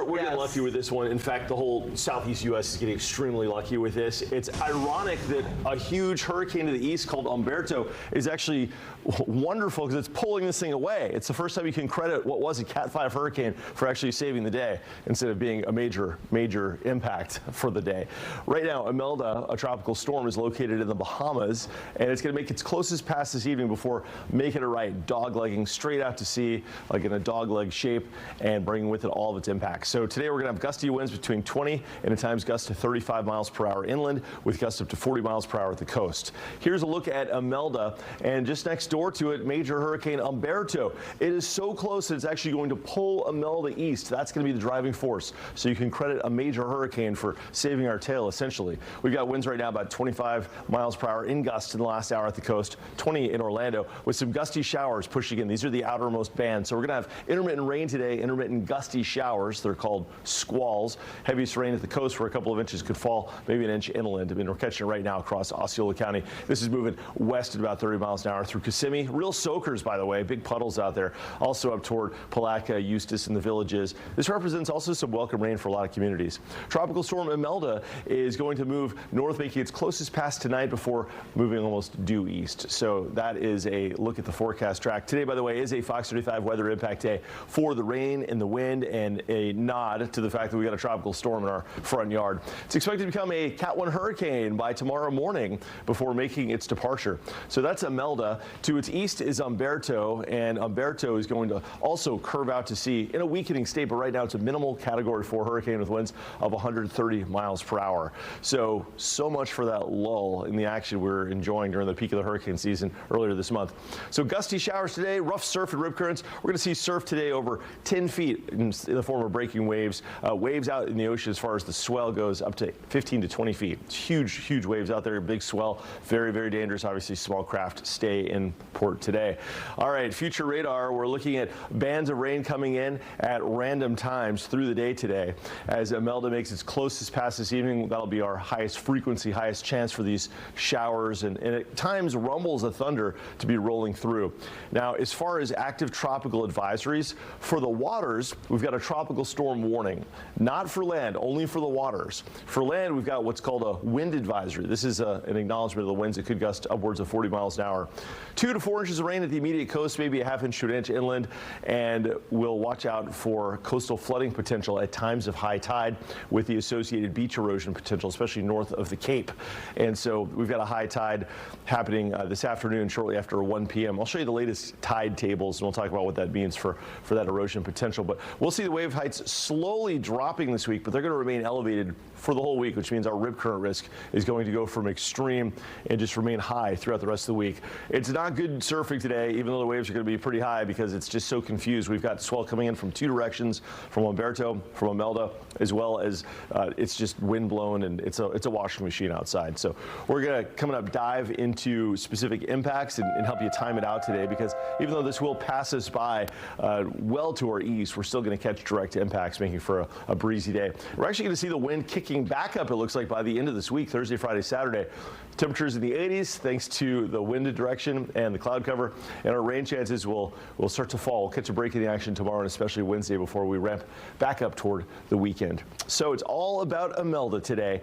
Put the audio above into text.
We're getting lucky with this one. In fact, the whole southeast U.S. is getting extremely lucky with this. It's ironic that a huge hurricane to the east called Humberto is actually wonderful because it's pulling this thing away. It's the first time you can credit what was a Cat 5 hurricane for actually saving the day instead of being a major impact for the day. Right now, Imelda, a tropical storm, is located in the Bahamas, and it's going to make its closest pass this evening before making a right, dog-legging straight out to sea, like in a dog-leg shape, and bringing with it all of its impacts. So today we're going to have gusty winds between 20 and at times gusts to 35 miles per hour inland, with gusts up to 40 miles per hour at the coast. Here's a look at Imelda, and just next door to it, major hurricane Humberto. It is so close that it's actually going to pull Imelda east. That's going to be the driving force. So you can credit a major hurricane for saving our tail, essentially. We've got winds right now about 25 miles per hour in gusts in the last hour at the coast, 20 in Orlando, with some gusty showers pushing in. These are the outermost bands. So we're going to have intermittent rain today, intermittent gusty showers. They're called squalls. Heaviest rain at the coast where a couple of inches could fall, maybe an inch inland. I mean, we're catching it right now across Osceola County. This is moving west at about 30 miles an hour through Kissimmee. Real soakers, by the way, big puddles out there. Also up toward Palatka, Eustis, and the villages. This represents also some welcome rain for a lot of communities. Tropical Storm Imelda is going to move north, making its closest pass tonight before moving almost due east. So that is a look at the forecast track. Today, by the way, is a Fox 35 weather impact day for the rain and the wind, and a nod to the fact that we got a tropical storm in our front yard. It's expected to become a Cat 1 hurricane by tomorrow morning before making its departure. So that's Imelda. To its east is Humberto, and Humberto is going to also curve out to sea in a weakening state, but right now it's a minimal Category 4 hurricane with winds of 130 miles per hour. So much for that lull in the action we're enjoying during the peak of the hurricane season earlier this month. So gusty showers today, rough surf and rip currents. We're going to see surf today over 10 feet in the form of breaking waves. Waves out in the ocean as far as the swell goes up to 15 to 20 feet. It's huge waves out there, big swell, very dangerous. Obviously, small craft stay in port today. All right, future radar, we're looking at bands of rain coming in at random times through the day today. As Imelda makes its closest pass this evening, that'll be our highest frequency, highest chance for these showers, and at times rumbles of thunder to be rolling through. Now, as far as active tropical advisories, for the waters, we've got a tropical storm warning. Not for land, only for the waters. For land, we've got what's called a wind advisory. This is an acknowledgement of the winds that could gust upwards of 40 miles an hour. 2 to 4 inches of rain at the immediate coast, maybe a half inch to an inch inland, and we'll watch out for coastal flooding potential at times of high tide with the associated beach erosion potential, especially north of the Cape. And so we've got a high tide happening this afternoon shortly after 1 p.m. I'll show you the latest tide tables, and we'll talk about what that means for that erosion potential. But we'll see the wave heights slowly dropping this week, but they're going to remain elevated for the whole week, which means our rip current risk is going to go from extreme and just remain high throughout the rest of the week. It's not good surfing today, even though the waves are going to be pretty high because it's just so confused. We've got swell coming in from 2 directions, from Humberto, from Imelda, as well as it's just wind blown, and it's a washing machine outside. So we're going to, coming up, dive into specific impacts and help you time it out today, because even though this will pass us by well to our east, we're still going to catch direct impacts, making for a breezy day. We're actually going to see the wind kicking back up, it looks like, by the end of this week, Thursday, Friday, Saturday. Temperatures in the 80s thanks to the wind direction and the cloud cover, and our rain chances will start to fall. We'll catch a break in the action tomorrow and especially Wednesday before we ramp back up toward the weekend. So it's all about Imelda today.